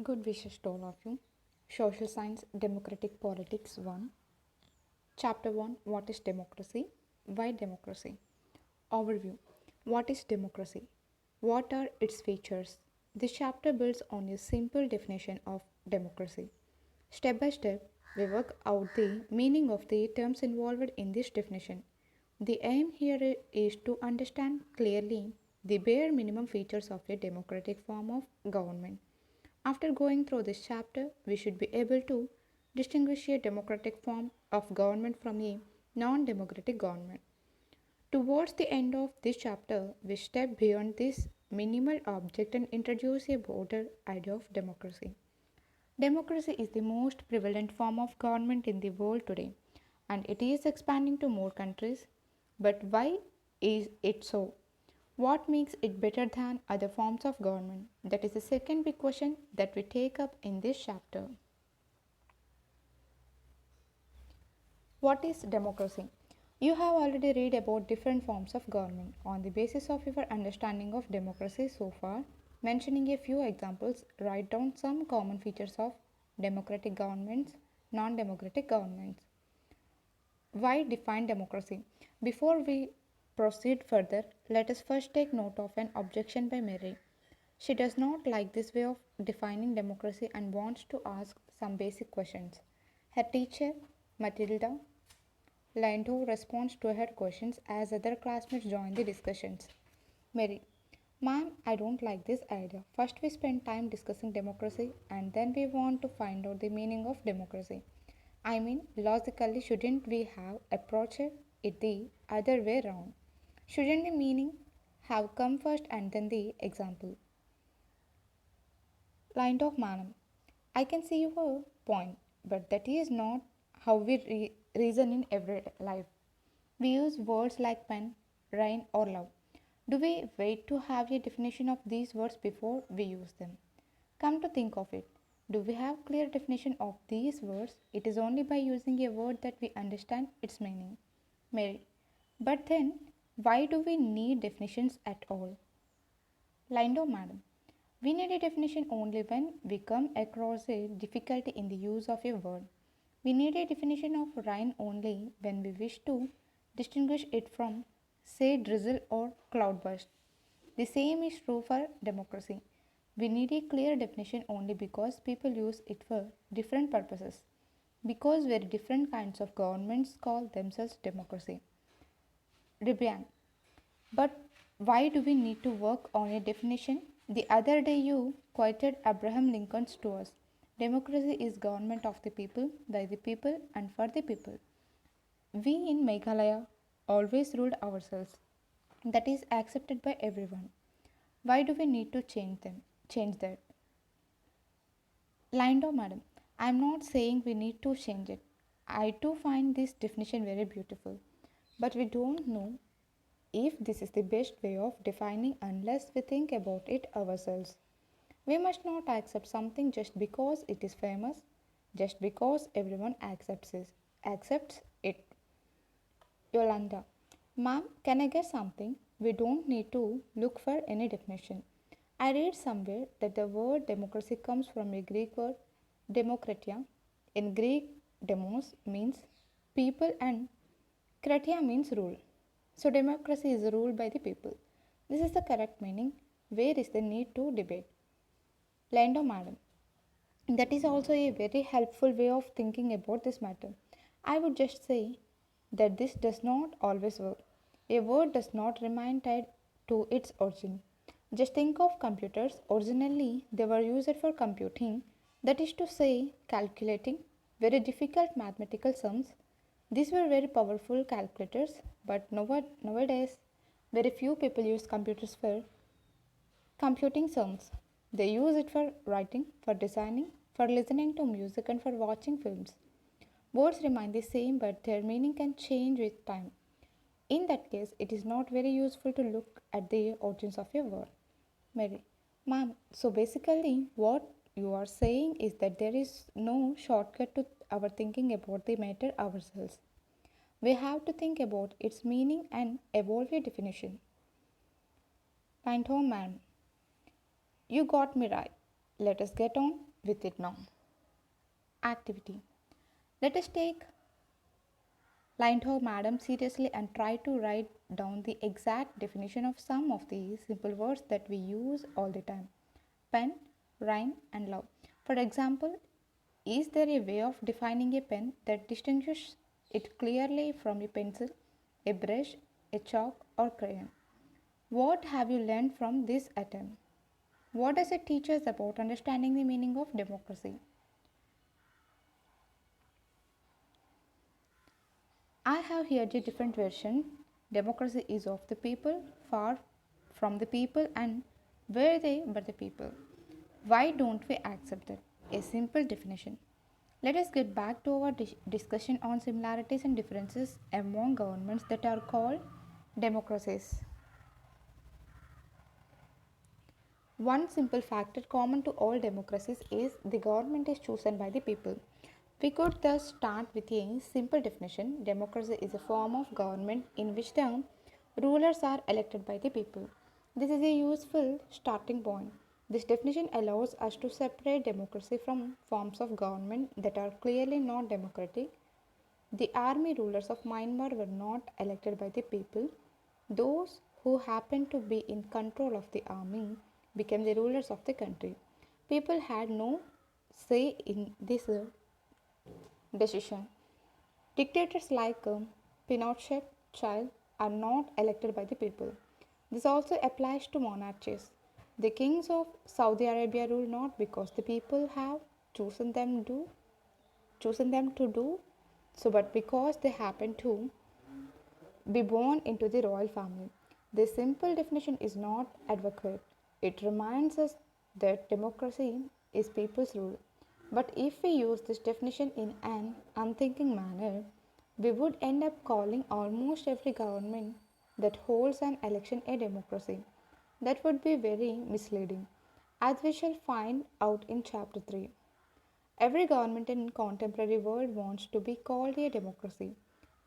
Good wishes to all of you. Social Science Democratic Politics 1. Chapter 1. What is democracy? Why democracy? Overview. What is democracy? What are its features? This chapter builds on a simple definition of democracy. Step by step, we work out the meaning of the terms involved in this definition. The aim here is to understand clearly the bare minimum features of a democratic form of government. After going through this chapter, we should be able to distinguish a democratic form of government from a non democratic government. Towards the end of this chapter, we step beyond this minimal object and introduce a broader idea of democracy. Democracy is the most prevalent form of government in the world today, and it is expanding to more countries. But why is it so? What makes it better than other forms of government? That is the second big question that we take up in this chapter. What is democracy? You have already read about different forms of government. On the basis of your understanding of democracy so far, mentioning a few examples, write down some common features of democratic governments, non democratic governments. Why define democracy? Before we proceed further, let us first take note of an objection by Mary. She does not like this way of defining democracy and wants to ask some basic questions. Her teacher, Matilda Lindo, responds to her questions as other classmates join the discussions. Mary, ma'am, I don't like this idea. First, we spend time discussing democracy and then we want to find out the meaning of democracy. I mean, logically, shouldn't we have approached it the other way round? Shouldn't the meaning have come first and then the example? Line of Manam. I can see your point, but that is not how we reason in everyday life. We use words like pen, rain, or love. Do we wait to have a definition of these words before we use them? Come to think of it, do we have clear definition of these words? It is only by using a word that we understand its meaning. Mary. But then, why do we need definitions at all? Lindo Madam. We need a definition only when we come across a difficulty in the use of a word. We need a definition of rain only when we wish to distinguish it from, say, drizzle or cloudburst. The same is true for democracy. We need a clear definition only because people use it for different purposes. Because very different kinds of governments call themselves democracy. Ribian. But why do we need to work on a definition? The other day you quoted Abraham Lincoln's to us. Democracy is government of the people, by the people, and for the people. We in Meghalaya always ruled ourselves. That is accepted by everyone. Why do we need to change that? Lindo madam, I am not saying we need to change it. I too find this definition very beautiful. But we don't know if this is the best way of defining unless we think about it ourselves. We must not accept something just because it is famous, just because everyone accepts it. Yolanda, ma'am, can I get something? We don't need to look for any definition. I read somewhere that the word democracy comes from a Greek word demokratia. In Greek, demos means people and kratia means rule. So democracy is ruled by the people. This is the correct meaning. Where is the need to debate? Lando madam. That is also a very helpful way of thinking about this matter. I would just say that this does not always work. A word does not remain tied to its origin. Just think of computers. Originally, they were used for computing, that is to say, calculating very difficult mathematical sums. These were very powerful calculators, but nowadays, very few people use computers for computing sums. They use it for writing, for designing, for listening to music, and for watching films. Words remain the same, but their meaning can change with time. In that case, it is not very useful to look at the origins of a word. Mary, ma'am, so basically, what you are saying is that there is no shortcut to our thinking about the matter ourselves. We have to think about its meaning and evolve a definition. Pint home, ma'am. You got me right. Let us get on. with it now. Activity. Let us take Lindhough Madam seriously and try to write down the exact definition of some of these simple words that we use all the time: pen, rhyme, and love. For example, is there a way of defining a pen that distinguishes it clearly from a pencil, a brush, a chalk, or crayon? What have you learned from this attempt? What does it teach us about understanding the meaning of democracy? I have here the different version. Democracy is of the people, far from the people, and were they but the people. Why don't we accept that? A simple definition. Let us get back to our discussion on similarities and differences among governments that are called democracies. One simple factor common to all democracies is the government is chosen by the people. We could thus start with a simple definition. Democracy is a form of government in which the rulers are elected by the people. This is a useful starting point. This definition allows us to separate democracy from forms of government that are clearly not democratic. The army rulers of Myanmar were not elected by the people. Those who happened to be in control of the army became the rulers of the country. People had no say in this decision. Dictators like Pinochet child are not elected by the people. This also applies to monarchies. The kings of Saudi Arabia rule not because the people have chosen them do chosen them to do so, but because they happen to be born into the royal family. This simple definition is not advocate. It reminds us that democracy is people's rule. But if we use this definition in an unthinking manner, we would end up calling almost every government that holds an election a democracy. That would be very misleading, as we shall find out in chapter 3. Every government in contemporary world wants to be called a democracy,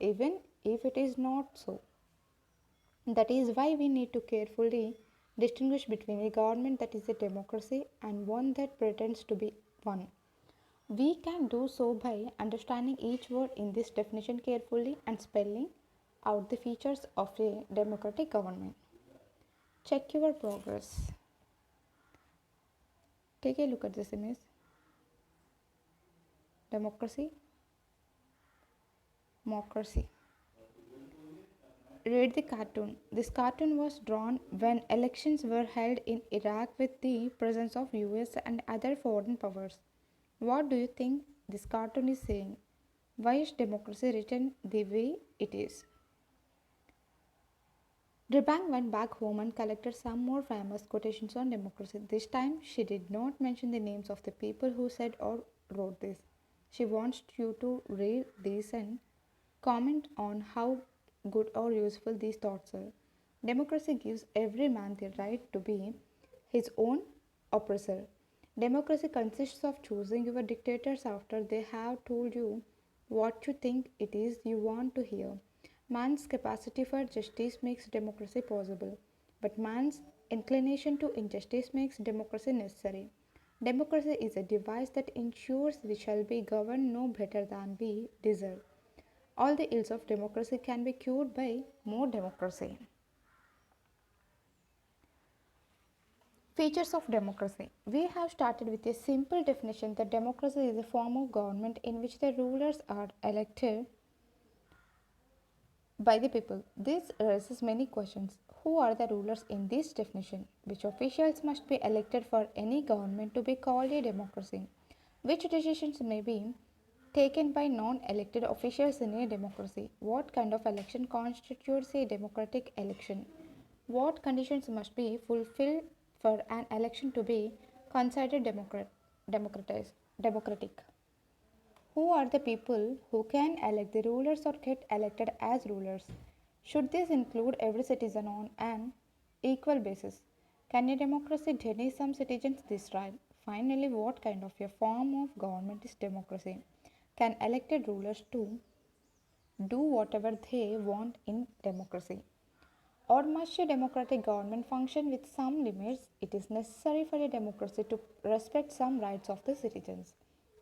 even if it is not so. That is why we need to carefully distinguish between a government that is a democracy and one that pretends to be one. We can do so by understanding each word in this definition carefully and spelling out the features of a democratic government. Check your progress. Take a look at this image. Democracy, democracy. Read the cartoon. This cartoon was drawn when elections were held in Iraq with the presence of US and other foreign powers. What do you think this cartoon is saying? Why is democracy written the way it is? Rebang went back home and collected some more famous quotations on democracy. This time she did not mention the names of the people who said or wrote this. She wants you to read these and comment on how good or useful these thoughts are. Democracy gives every man the right to be his own oppressor. Democracy consists of choosing your dictators after they have told you what you think it is you want to hear. Man's capacity for justice makes democracy possible, but man's inclination to injustice makes democracy necessary. Democracy is a device that ensures we shall be governed no better than we deserve. All the ills of democracy can be cured by more democracy. Features of democracy. We have started with a simple definition that democracy is a form of government in which the rulers are elected by the people. This raises many questions. Who are the rulers in this definition? Which officials must be elected for any government to be called a democracy? Which decisions may be taken by non elected officials in a democracy? What kind of election constitutes a democratic election? What conditions must be fulfilled for an election to be considered democratic? Who are the people who can elect the rulers or get elected as rulers? Should this include every citizen on an equal basis? Can a democracy deny some citizens this right? Finally, what kind of a form of government is democracy? Can elected rulers do whatever they want in democracy? Or must a democratic government function with some limits? It is necessary for a democracy to respect some rights of the citizens.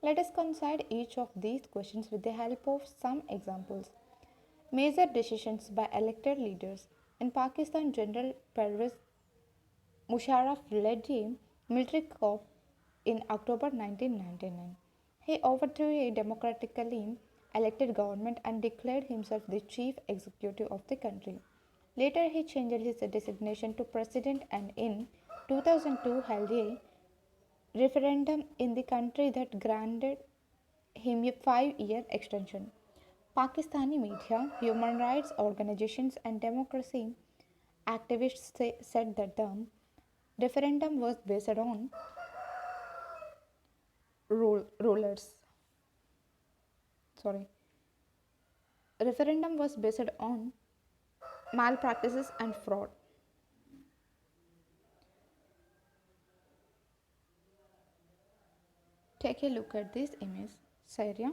Let us consider each of these questions with the help of some examples. Major decisions by elected leaders. In Pakistan, General Pervez Musharraf led a military coup in October 1999. He overthrew a democratically elected government and declared himself the chief executive of the country. Later, he changed his designation to president and in 2002 held a referendum in the country that granted him a 5-year extension. Pakistani media, human rights organizations, and democracy activists said that the referendum was based on rulers. Sorry, referendum was based on malpractices and fraud. Take a look at this image. Syria.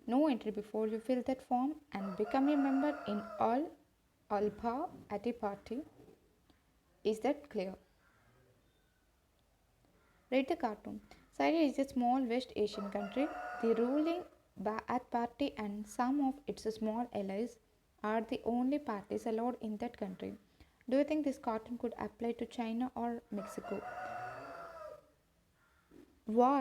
No entry before you fill that form and become a member in all Alba at a party. Is that clear? Read the cartoon. Syria is a small West Asian country. The ruling Ba'ath Party and some of its small allies are the only parties allowed in that country. Do you think this cartoon could apply to China or Mexico? Why?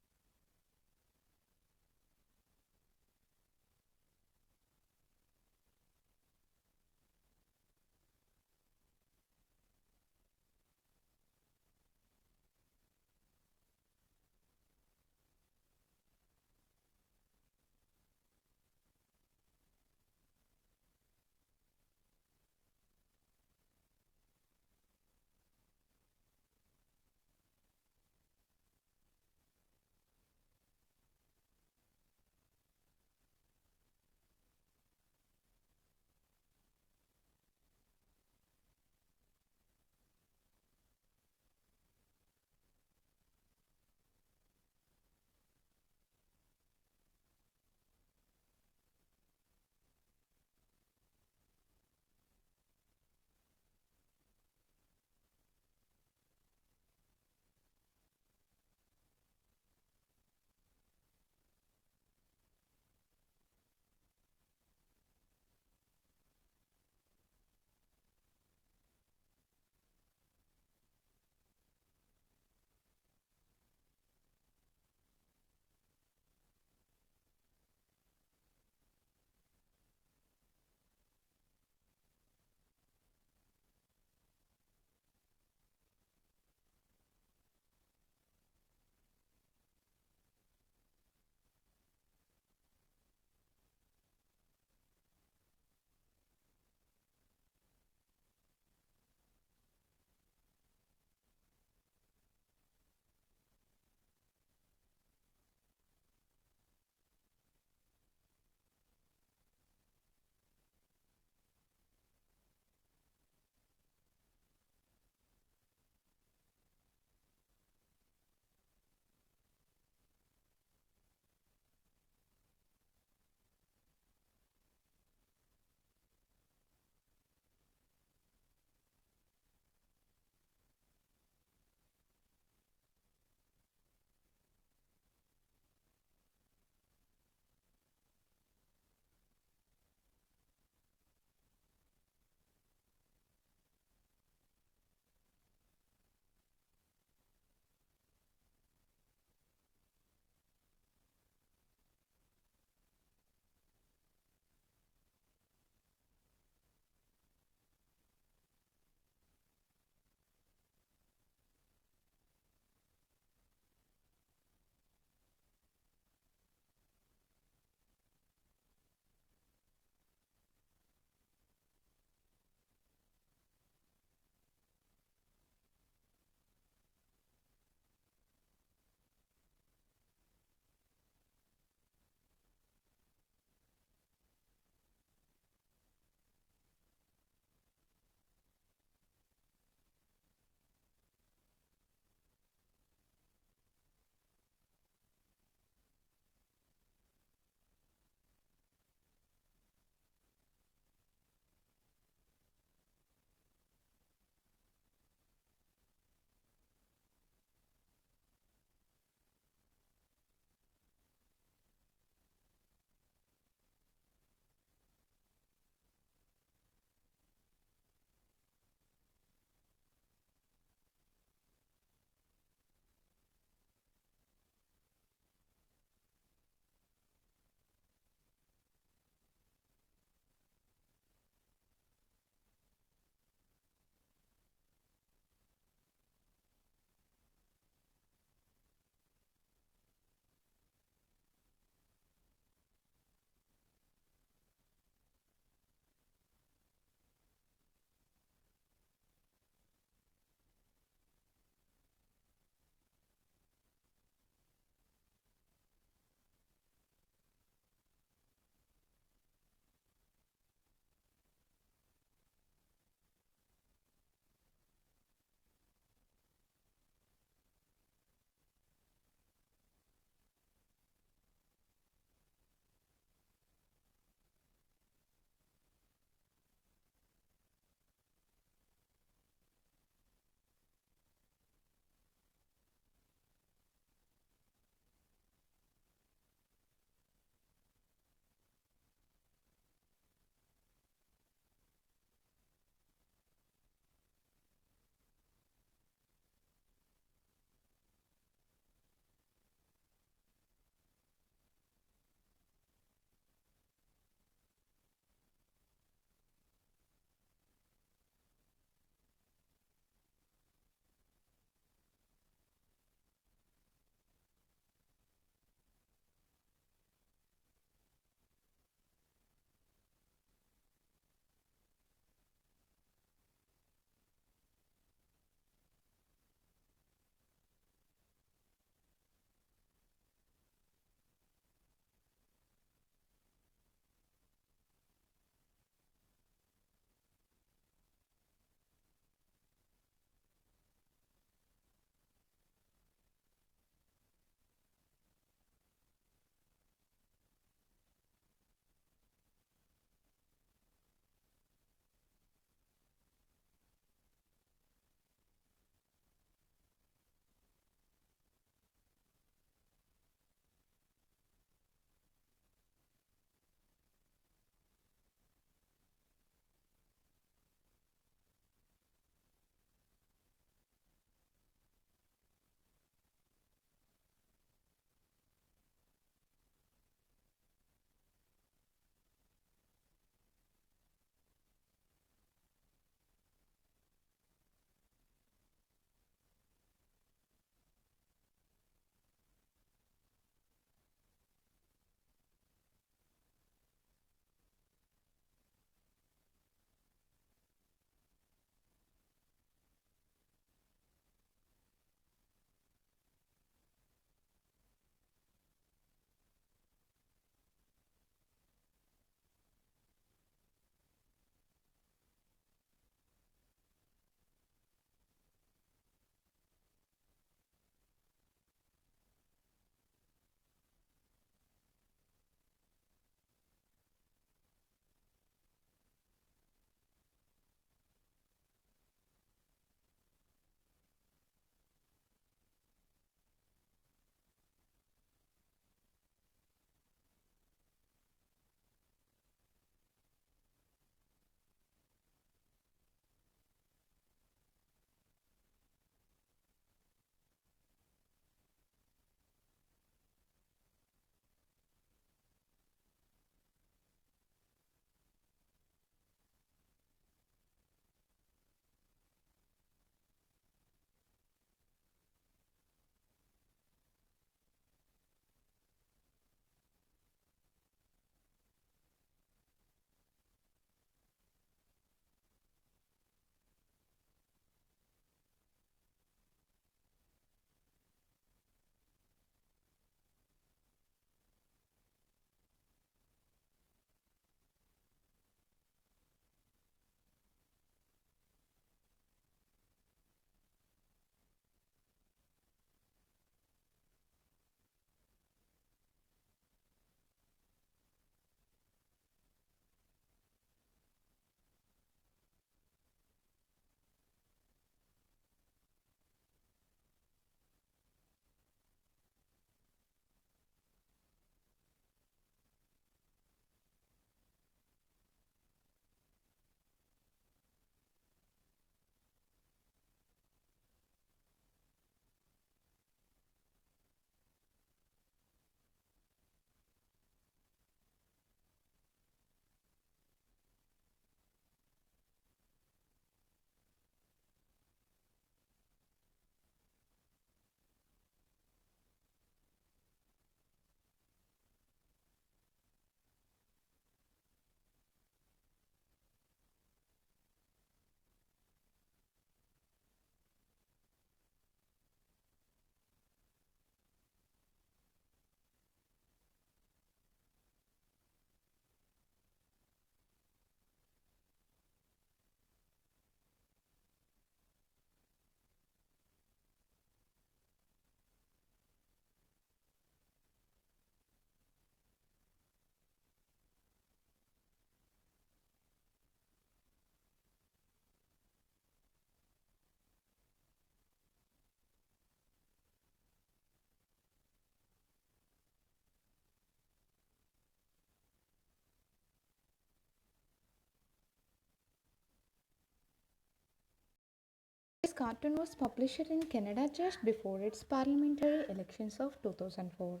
This cartoon was published in Canada just before its parliamentary elections of 2004.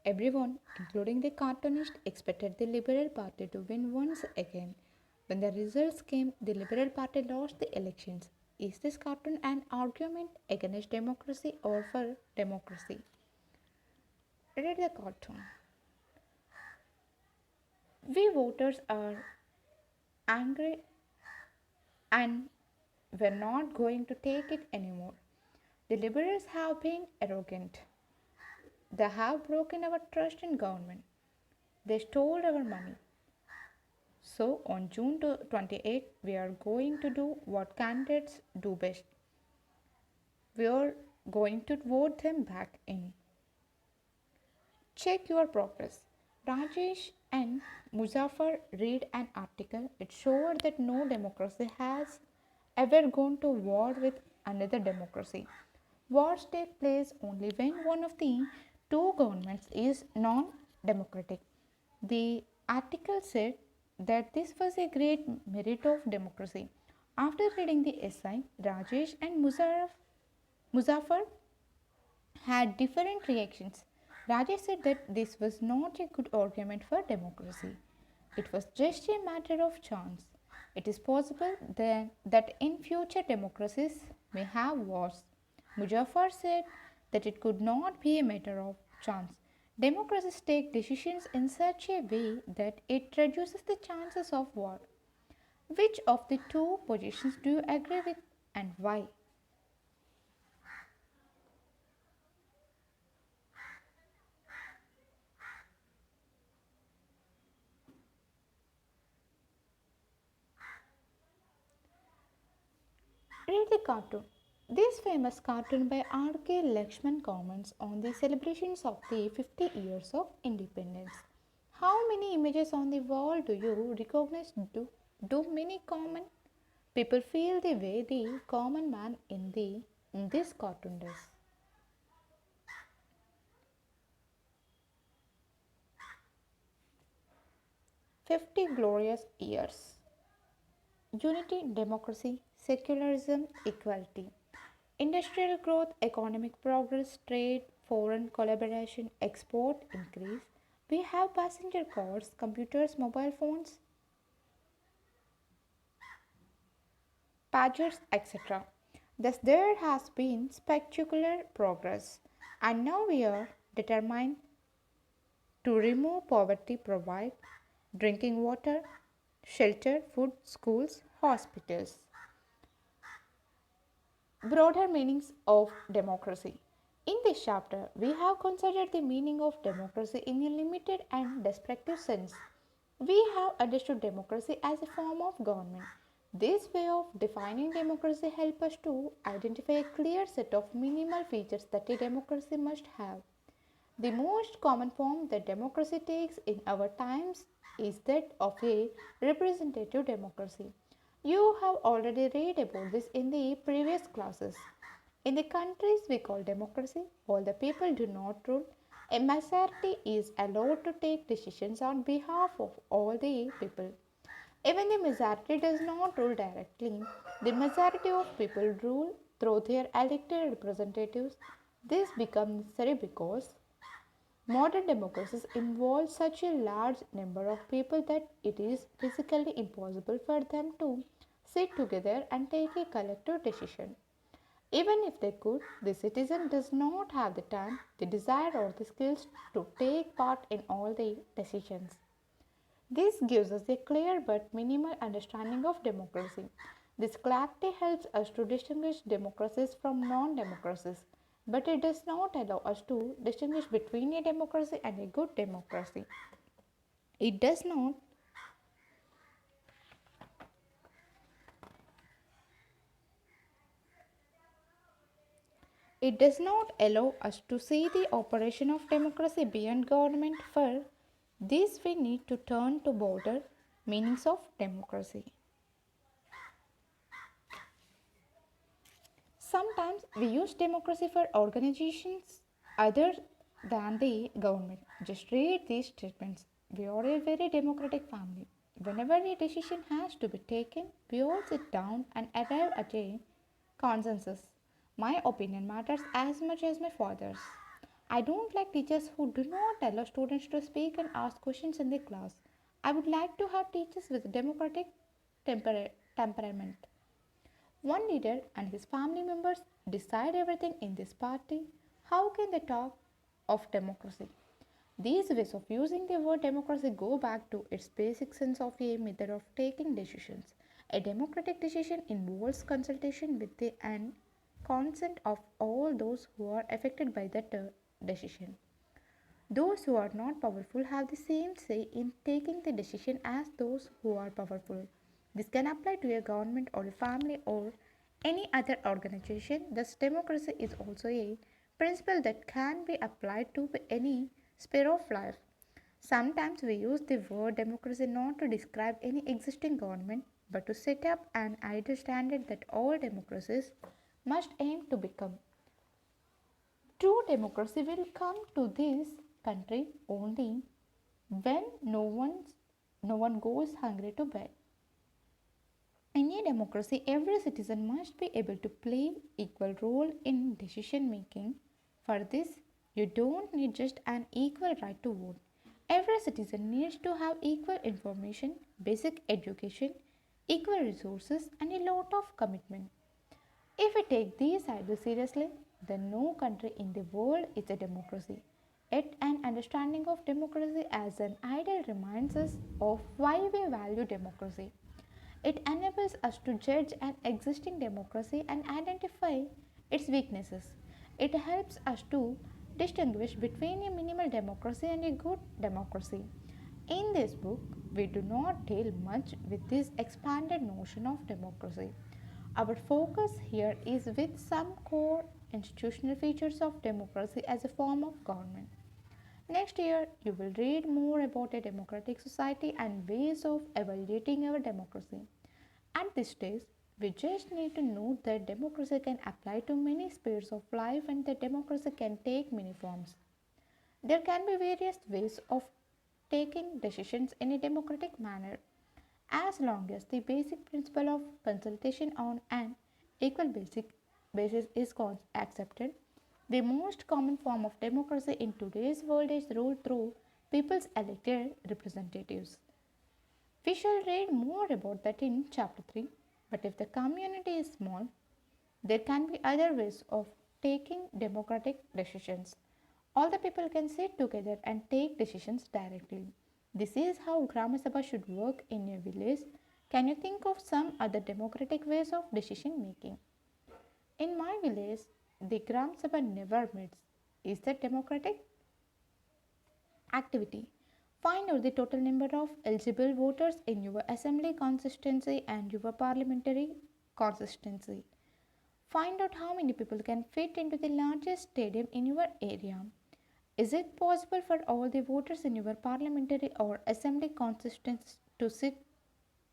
Everyone, including the cartoonist, expected the Liberal Party to win once again. When the results came, the Liberal Party lost the elections. Is this cartoon an argument against democracy or for democracy? Read the cartoon. We voters are angry and we're not going to take it anymore. The Liberals have been arrogant. They have broken our trust in government. They stole our money. So on June 28, we are going to do what candidates do best. We are going to vote them back in. Check your progress. Rajesh and Muzaffar read an article. It showed that no democracy has ever gone to war with another democracy. Wars take place only when one of the two governments is non democratic. The article said that this was a great merit of democracy. After reading the essay, Rajesh and Muzaffar had different reactions. Rajesh said that this was not a good argument for democracy. It was just a matter of chance. It is possible that in future democracies may have wars. Muzaffar said that it could not be a matter of chance. Democracies take decisions in such a way that it reduces the chances of war. Which of the two positions do you agree with and why? Read the cartoon. This famous cartoon by R.K. Lakshman comments on the celebrations of the 50 years of independence. How many images on the wall do you recognize? Do many common people feel the way the common man in this cartoon does? 50 glorious years. Unity, democracy, secularism, equality. Industrial growth, economic progress, trade, foreign collaboration, export increase. We have passenger cars, computers, mobile phones, pagers, etc. Thus, there has been spectacular progress, and now we are determined to remove poverty, provide drinking water, shelter, food, schools, hospitals. Broader meanings of democracy. In this chapter, we have considered the meaning of democracy in a limited and descriptive sense. We have understood democracy as a form of government. This way of defining democracy helps us to identify a clear set of minimal features that a democracy must have. The most common form that democracy takes in our times is that of a representative democracy. You have already read about this in the previous classes. In the countries we call democracy, all the people do not rule. A majority is allowed to take decisions on behalf of all the people. Even the majority does not rule directly. The majority of people rule through their elected representatives. This becomes necessary because modern democracies involve such a large number of people that it is physically impossible for them to sit together and take a collective decision. Even if they could, the citizen does not have the time, the desire, or the skills to take part in all the decisions. This gives us a clear but minimal understanding of democracy. This clarity helps us to distinguish democracies from non democracies, but it does not allow us to distinguish between a democracy and a good democracy. It does not It does not allow us to see the operation of democracy beyond government. For this, we need to turn to broader meanings of democracy. Sometimes we use democracy for organizations other than the government. Just read these statements. We are a very democratic family. Whenever a decision has to be taken, we all sit down and arrive at a Consensus. My opinion matters as much as my father's. I don't like teachers who do not allow students to speak and ask questions in the class. I would like to have teachers with democratic temperament. One leader and his family members decide everything in this party. How can they talk of democracy? These ways of using the word democracy go back to its basic sense of a method of taking decisions. A democratic decision involves consultation with the and consent of all those who are affected by that decision. Those who are not powerful have the same say in taking the decision as those who are powerful. This can apply to a government or a family or any other organization. Thus, democracy is also a principle that can be applied to any sphere of life. Sometimes we use the word democracy not to describe any existing government but to set up an ideal standard that all democracies must aim to become. True democracy will come to this country only when no one goes hungry to bed. In a democracy, every citizen must be able to play equal role in decision making. For this, you don't need just an equal right to vote. Every citizen needs to have equal information, basic education, equal resources, and a lot of commitment. If we take these ideals seriously, then no country in the world is a democracy. Yet, an understanding of democracy as an ideal reminds us of why we value democracy. It enables us to judge an existing democracy and identify its weaknesses. It helps us to distinguish between a minimal democracy and a good democracy. In this book, we do not deal much with this expanded notion of democracy. Our focus here is with some core institutional features of democracy as a form of government. Next year, you will read more about a democratic society and ways of evaluating our democracy. At this stage, we just need to know that democracy can apply to many spheres of life and that democracy can take many forms. There can be various ways of taking decisions in a democratic manner as long as the basic principle of consultation on an equal basis is accepted. The most common form of democracy in today's world is rule through people's elected representatives. We shall read more about that in chapter 3. But if the community is small, there can be other ways of taking democratic decisions. All the people can sit together and take decisions directly. This is how Grama Sabha should work in a village. Can you think of some other democratic ways of decision making? In my village, the Gram Sabha never meets. Is that democratic? Activity. Find out the total number of eligible voters in your assembly constituency and your parliamentary constituency. Find out how many people can fit into the largest stadium in your area. Is it possible for all the voters in your parliamentary or assembly constituency to sit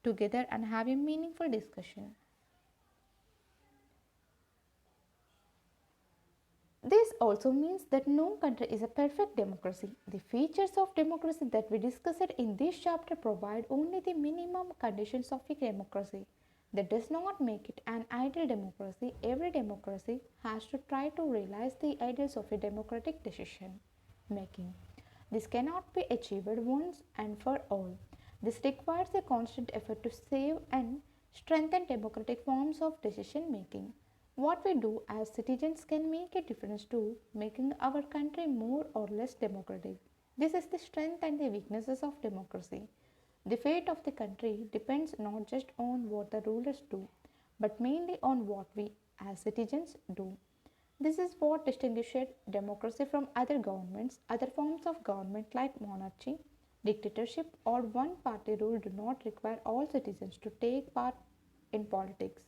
together and have a meaningful discussion? This also means that no country is a perfect democracy. The features of democracy that we discussed in this chapter provide only the minimum conditions of a democracy. That does not make it an ideal democracy. Every democracy has to try to realize the ideals of a democratic decision making. This cannot be achieved once and for all. This requires a constant effort to save and strengthen democratic forms of decision making. What we do as citizens can make a difference to making our country more or less democratic. This is the strength and the weaknesses of democracy. The fate of the country depends not just on what the rulers do, but mainly on what we as citizens do. This is what distinguishes democracy from other governments. Other forms of government like monarchy, dictatorship, or one party rule do not require all citizens to take part in politics.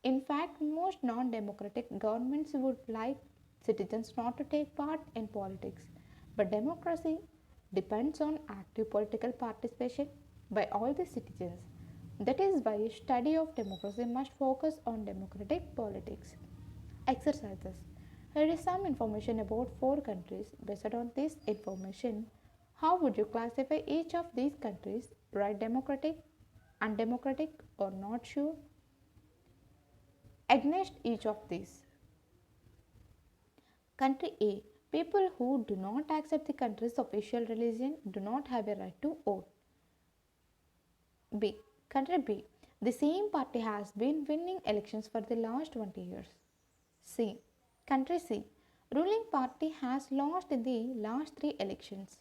In fact, most non democratic governments would like citizens not to take part in politics. But democracy depends on active political participation by all the citizens. That is why a study of democracy must focus on democratic politics. Exercises. Here is some information about four countries. Based on this information, how would you classify each of these countries? Right democratic, undemocratic, or not sure? against each of these. Country A. People who do not accept the country's official religion do not have a right to vote. B. Country B. The same party has been winning elections for the last 20 years. C. Country C. Ruling party has lost in the last 3 elections.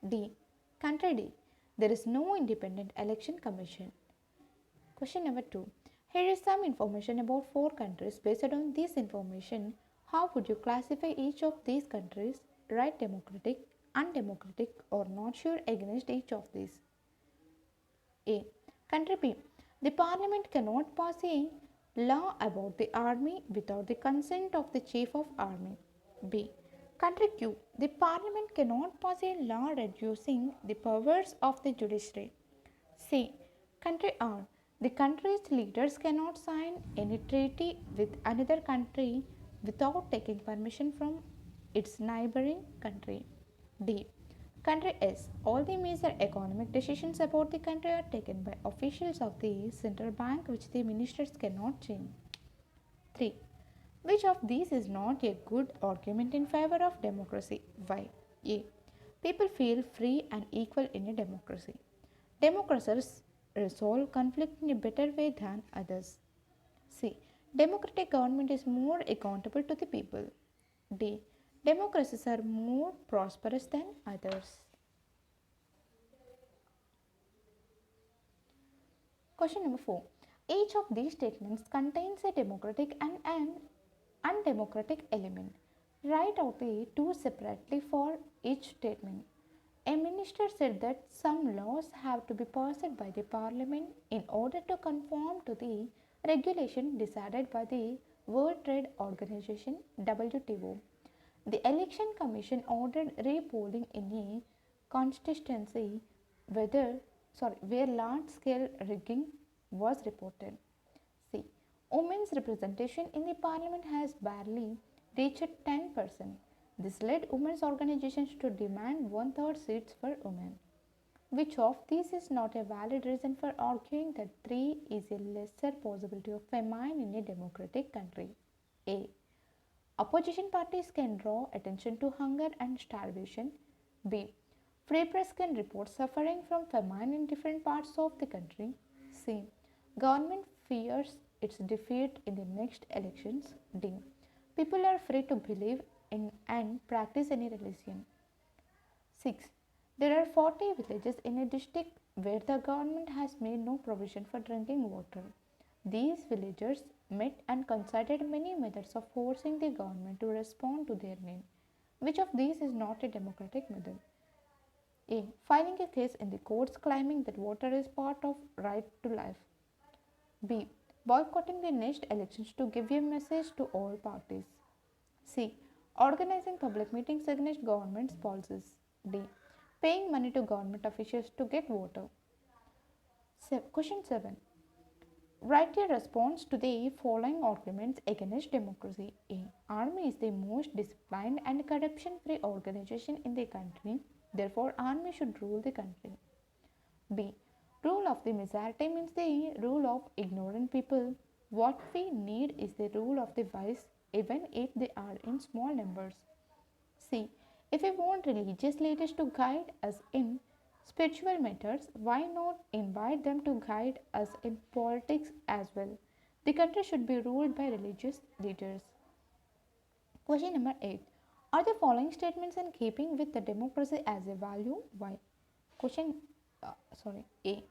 D. Country D. There is no independent election commission. Question number 2. Here is some information about 4 countries. Based on this information, how would you classify each of these countries? Right, democratic, undemocratic, or not sure against each of these? A. Country B. The parliament cannot pass a law about the army without the consent of the chief of army. B. Country Q. The parliament cannot pass a law reducing the powers of the judiciary. C. Country R. The country's leaders cannot sign any treaty with another country without taking permission from its neighboring country. D. Country S. All the major economic decisions about the country are taken by officials of the central bank which the ministers cannot change. 3. Which of these is not a good argument in favor of democracy? Why? A. People feel free and equal in a democracy. Democracies resolve conflict in a better way than others. C. Democratic government is more accountable to the people. D. Democracies are more prosperous than others. Question number 4. Each of these statements contains a democratic and an undemocratic element. Write out the two separately for each statement. A minister said that some laws have to be passed by the parliament in order to conform to the regulation decided by the World Trade Organization WTO. The election commission ordered repolling in a constituency where large scale rigging was reported. C. Women's representation in the parliament has barely reached 10%. This led women's organizations to demand one-third seats for women. Which of these is not a valid reason for arguing that 3 is a lesser possibility of famine in a democratic country? A. Opposition parties can draw attention to hunger and starvation. B. Free press can report suffering from famine in different parts of the country. C. Government fears its defeat in the next elections. D. People are free to believe in and practice any religion. 6. There are 40 villages in a district where the government has made no provision for drinking water. These villagers met and consulted many methods of forcing the government to respond to their need. Which of these is not a democratic method? A. Filing a case in the courts claiming that water is part of right to life. B. Boycotting the next elections to give a message to all parties. C. Organizing public meetings against government's policies. D. Paying money to government officials to get water. Question 7. Write a response to the following arguments against democracy. A. Army is the most disciplined and corruption-free organization in the country. Therefore, army should rule the country. B. Rule of the majority means the rule of ignorant people. What we need is the rule of the wise, even if they are in small numbers. C. If we want religious leaders to guide us in spiritual matters, why not invite them to guide us in politics as well? The country should be ruled by religious leaders. Question number 8. Are the following statements in keeping with the democracy as a value? Why? Question A.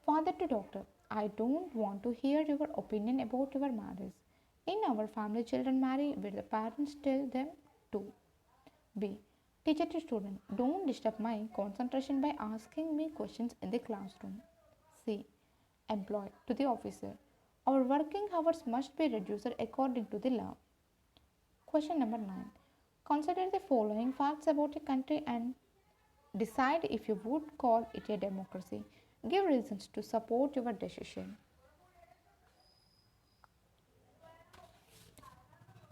Father to doctor, I don't want to hear your opinion about your marriage. In our family, children marry where the parents tell them to. B. Teacher to student, don't disturb my concentration by asking me questions in the classroom. C. Employee to the officer, our working hours must be reduced according to the law. Question number 9. Consider the following facts about a country and decide if you would call it a democracy. Give reasons to support your decision.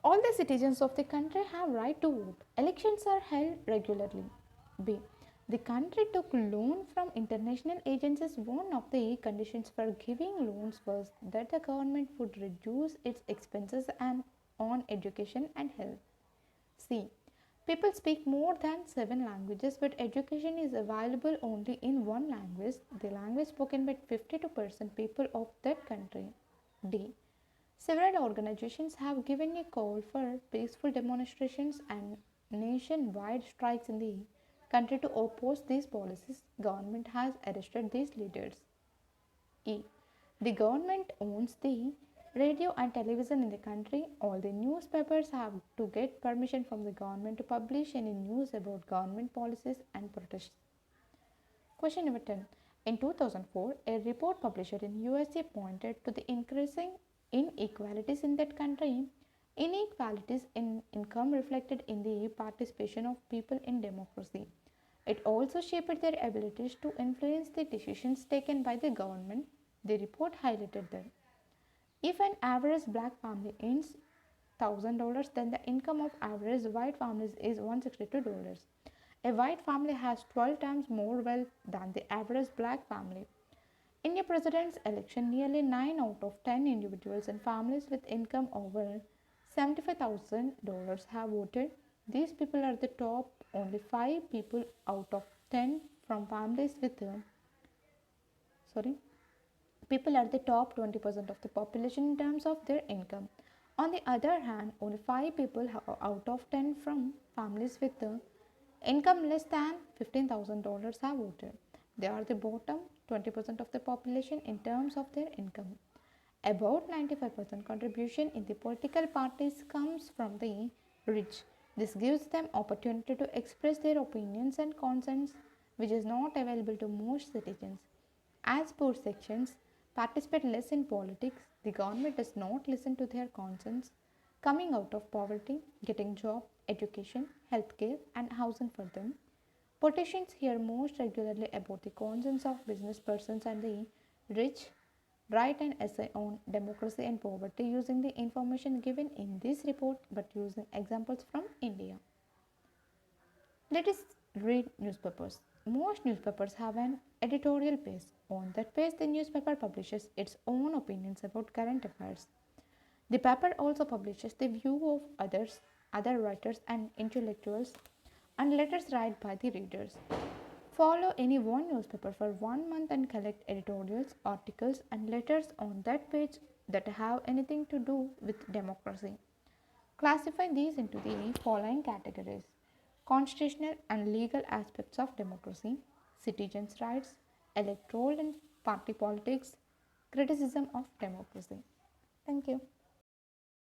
All the citizens of the country have right to vote. Elections are held regularly. B. The country took loan from international agencies. One of the conditions for giving loans was that the government would reduce its expenses on education and health. See, people speak more than 7 languages, but education is available only in one language, the language spoken by 52% people of that country. D. Several organizations have given a call for peaceful demonstrations and nationwide strikes in the country to oppose these policies. Government has arrested these leaders. E. The government owns the radio and television in the country. All the newspapers have to get permission from the government to publish any news about government policies and protests. Question number 10. In 2004, a report published in USA pointed to the increasing inequalities in that country. Inequalities in income reflected in the participation of people in democracy. It also shaped their abilities to influence the decisions taken by the government. The report highlighted that if an average black family earns $1,000, then the income of average white families is $162. A white family has 12 times more wealth than the average black family. In a president's election, nearly 9 out of 10 individuals and families with income over $75,000 have voted. These people are the top only 5 people out of 10 from families with sorry people are the top 20% of the population in terms of their income. On the other hand, only 5 people out of 10 from families with income less than $15,000 have voted. They are the bottom 20% of the population in terms of their income. About 95% contribution in the political parties comes from the rich. This gives them opportunity to express their opinions and concerns, which is not available to most citizens. As poor sections participate less in politics, the government does not listen to their concerns. Coming out of poverty, getting job, education, healthcare, and housing for them. Politicians hear most regularly about the concerns of business persons and the rich. Write an essay on democracy and poverty using the information given in this report but using examples from India. Let us read newspapers. Most newspapers have an editorial page. On that page, the newspaper publishes its own opinions about current affairs. The paper also publishes the view of others, other writers and intellectuals, and letters read by the readers. Follow any one newspaper for 1 month and collect editorials, articles, and letters on that page that have anything to do with democracy. Classify these into the following categories: constitutional and legal aspects of democracy, citizens' rights, electoral and party politics, criticism of democracy. Thank you.